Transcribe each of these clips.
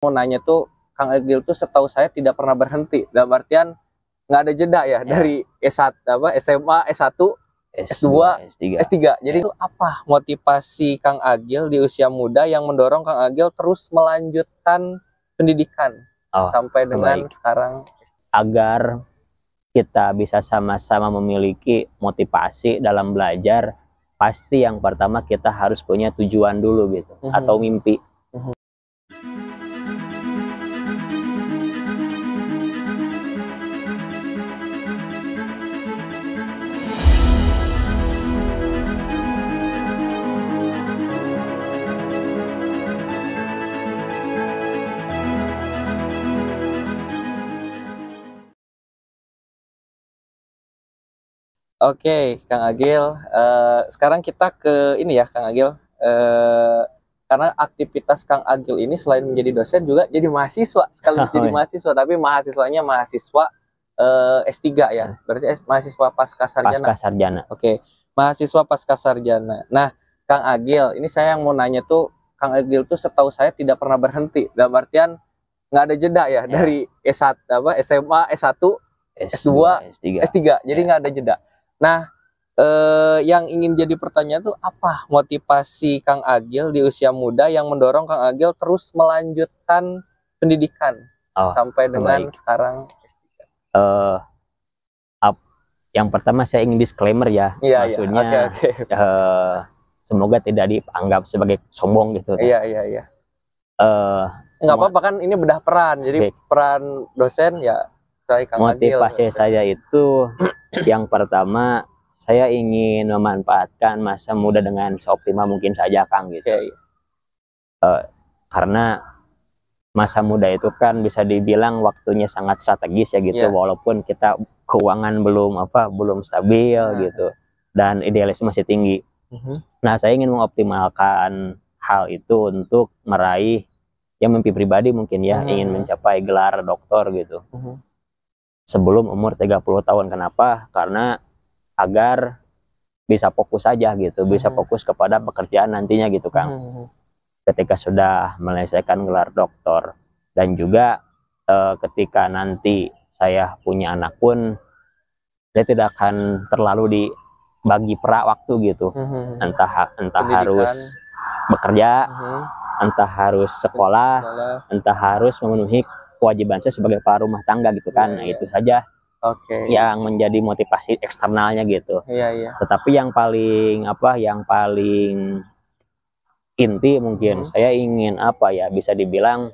Mau nanya tuh, Kang Agil tuh setahu saya tidak pernah berhenti. Dalam artian nggak ada jeda ya, dari SMA, S1, S2, S3. Jadi itu apa motivasi Kang Agil di usia muda yang mendorong Kang Agil terus melanjutkan pendidikan sampai dengan sekarang? Agar kita bisa sama-sama memiliki motivasi dalam belajar, pasti yang pertama kita harus punya tujuan dulu gitu, atau mimpi. Oke, Kang Agil. Sekarang kita ke ini ya, Kang Agil. Karena aktivitas Kang Agil ini selain menjadi dosen juga jadi mahasiswa, sekaligus jadi mahasiswa, tapi mahasiswanya mahasiswa S3 ya. Berarti mahasiswa pasca sarjana. Pasca sarjana. Oke, mahasiswa pasca sarjana. Nah, Kang Agil, ini saya yang mau nanya tuh, Kang Agil tuh setahu saya tidak pernah berhenti. Dalam artian nggak ada jeda ya, dari S1, SMA, S1, S2, S3. Jadi nggak ada jeda. Nah, yang ingin jadi pertanyaan tuh apa motivasi Kang Agil di usia muda yang mendorong Kang Agil terus melanjutkan pendidikan sampai dengan sekarang S3? Yang pertama saya ingin disclaimer ya, maksudnya semoga tidak dianggap sebagai sombong gitu. Iya. Nggak apa-apa kan, ini bedah peran, jadi peran dosen ya saya Kang Agil. Motivasi saya itu yang pertama, saya ingin memanfaatkan masa muda dengan seoptimal mungkin saja, Kang, gitu. Karena masa muda itu kan bisa dibilang waktunya sangat strategis ya gitu, walaupun kita keuangan belum stabil gitu, dan idealisme masih tinggi. Nah, saya ingin mengoptimalkan hal itu untuk meraih yang mimpi pribadi mungkin ya, ingin mencapai gelar doktor gitu. Sebelum umur 30 tahun. Kenapa? Karena agar bisa fokus saja gitu, bisa fokus kepada pekerjaan nantinya gitu, Kang. Ketika sudah menyelesaikan gelar doktor, dan juga ketika nanti saya punya anak pun, saya tidak akan terlalu dibagi perak waktu gitu. Entah harus bekerja, entah harus sekolah, entah harus memenuhi kewajiban saya sebagai kepala rumah tangga gitu kan. Nah, itu saja yang menjadi motivasi eksternalnya gitu. Tetapi yang paling inti mungkin saya ingin bisa dibilang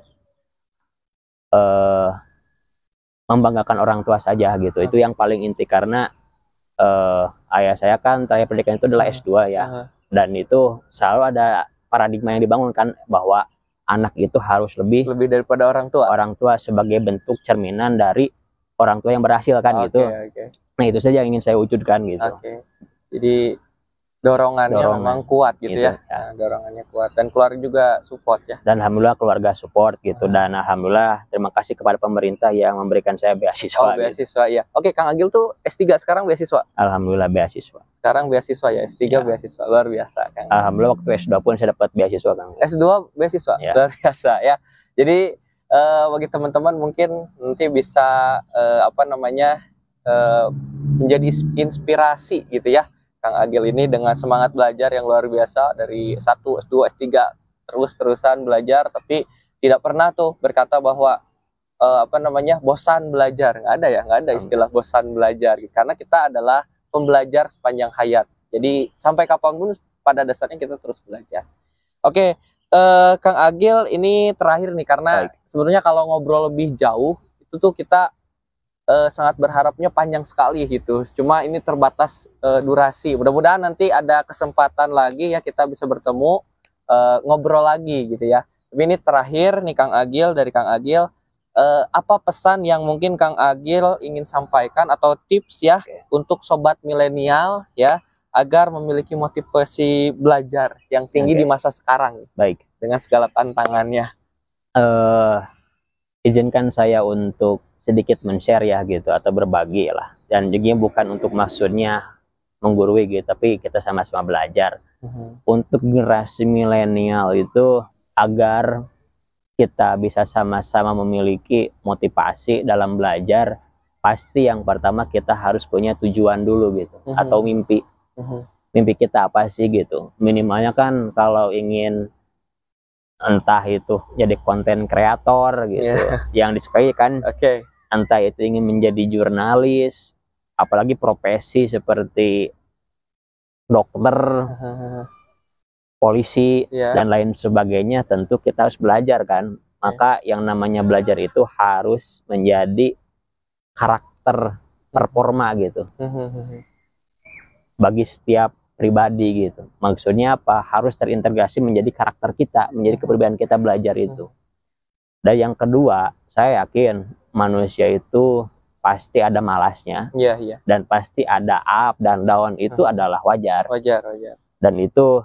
membanggakan orang tua saja gitu. Itu yang paling inti, karena ayah saya kan terakhir pendidikan itu adalah S2 ya. Dan itu selalu ada paradigma yang dibangun kan, bahwa anak itu harus lebih daripada orang tua. Orang tua sebagai bentuk cerminan dari orang tua yang berhasil kan gitu. Nah, itu saja yang ingin saya wujudkan gitu. Jadi dorongannya memang kuat gitu ya. Nah, dorongannya kuat, dan keluarga juga support ya. Dan alhamdulillah keluarga support gitu. Dan alhamdulillah terima kasih kepada pemerintah yang memberikan saya beasiswa. Beasiswa ya. Oke, Kang Agil tuh S3 sekarang beasiswa. Alhamdulillah beasiswa. Sekarang beasiswa ya, S3 beasiswa, luar biasa Kang. Alhamdulillah waktu S2 pun saya dapat beasiswa, Kang. S2 beasiswa, luar biasa ya. Jadi bagi teman-teman mungkin nanti bisa menjadi inspirasi gitu ya, Kang Agil ini dengan semangat belajar yang luar biasa dari S1, S2, S3 terus-terusan belajar, tapi tidak pernah tuh berkata bahwa bosan belajar. Nggak ada istilah bosan belajar, karena kita adalah pembelajar sepanjang hayat. Jadi sampai kapanpun pada dasarnya kita terus belajar. Oke, Kang Agil, ini terakhir nih, karena sebenarnya kalau ngobrol lebih jauh itu tuh kita sangat berharapnya panjang sekali gitu. Cuma ini terbatas durasi. Mudah-mudahan nanti ada kesempatan lagi ya, kita bisa bertemu ngobrol lagi gitu ya. Tapi ini terakhir nih Kang Agil, dari Kang Agil, apa pesan yang mungkin Kang Agil ingin sampaikan atau tips ya untuk sobat milenial ya, agar memiliki motivasi belajar yang tinggi di masa sekarang? Baik. Dengan segala tantangannya. Izinkan saya untuk sedikit men-share ya gitu, atau berbagi lah. Dan juga bukan untuk maksudnya menggurui gitu, tapi kita sama-sama belajar. Untuk generasi milenial itu, agar kita bisa sama-sama memiliki motivasi dalam belajar, pasti yang pertama kita harus punya tujuan dulu gitu, atau mimpi. Mimpi kita apa sih gitu. Minimalnya kan kalau ingin entah itu jadi konten kreator gitu, yang disukai kan, entah itu ingin menjadi jurnalis, apalagi profesi seperti dokter, polisi, dan lain sebagainya, tentu kita harus belajar kan. Maka yang namanya belajar itu harus menjadi karakter performa gitu bagi setiap pribadi gitu. Maksudnya apa? Harus terintegrasi menjadi karakter kita, menjadi kepribadian kita belajar itu. Dan yang kedua, saya yakin manusia itu pasti ada malasnya, dan pasti ada up dan down, itu adalah wajar. Dan itu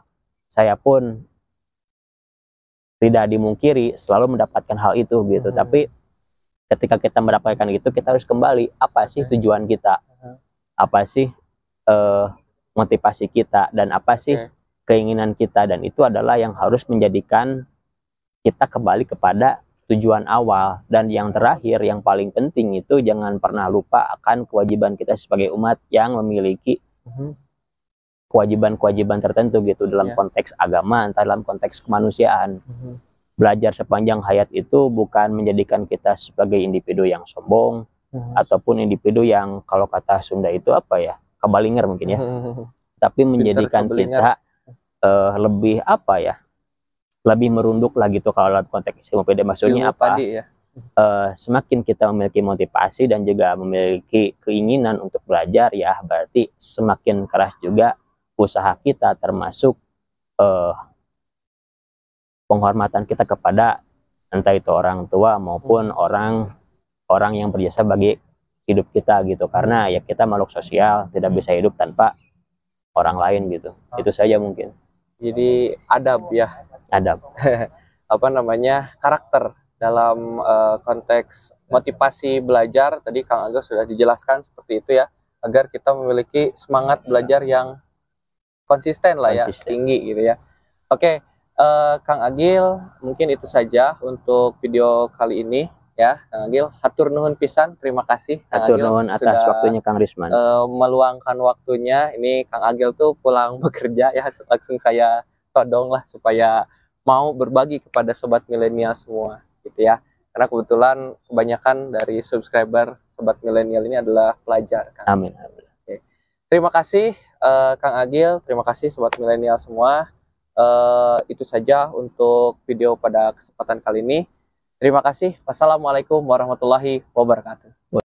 saya pun tidak dimungkiri selalu mendapatkan hal itu gitu. Tapi ketika kita mendapatkan itu, kita harus kembali, apa sih tujuan kita, apa sih motivasi kita, dan apa sih keinginan kita. Dan itu adalah yang harus menjadikan kita kembali kepada tujuan awal. Dan yang terakhir, yang paling penting itu jangan pernah lupa akan kewajiban kita sebagai umat yang memiliki kewajiban-kewajiban tertentu gitu, dalam konteks agama, entah dalam konteks kemanusiaan. Belajar sepanjang hayat itu bukan menjadikan kita sebagai individu yang sombong, ataupun individu yang kalau kata Sunda itu apa ya, kebalinger mungkin ya, tapi menjadikan kita lebih apa ya, lebih merunduk lah gitu kalau dalam konteks ilmu PD. Maksudnya apa? Semakin kita memiliki motivasi dan juga memiliki keinginan untuk belajar, ya berarti semakin keras juga usaha kita, termasuk penghormatan kita kepada entah itu orang tua maupun orang yang berjasa bagi hidup kita gitu. Karena ya kita makhluk sosial, tidak bisa hidup tanpa orang lain gitu. Itu saja mungkin. Jadi adab ya. Adab. Apa namanya, karakter dalam konteks motivasi belajar. Tadi Kang Agil sudah dijelaskan seperti itu ya, agar kita memiliki semangat belajar yang konsisten lah ya, tinggi gitu ya. Oke, Kang Agil, mungkin itu saja untuk video kali ini ya. Kang Agil, hatur nuhun pisan, terima kasih Kang Hatur nuhun atas waktunya Kang Risman. Meluangkan waktunya. Ini Kang Agil tuh pulang bekerja ya, langsung saya todong lah supaya mau berbagi kepada sobat milenial semua gitu ya. Karena kebetulan kebanyakan dari subscriber sobat milenial ini adalah pelajar. Kang. Amin. Oke. Terima kasih Kang Agil, terima kasih sobat milenial semua. Itu saja untuk video pada kesempatan kali ini. Terima kasih. Wassalamualaikum warahmatullahi wabarakatuh.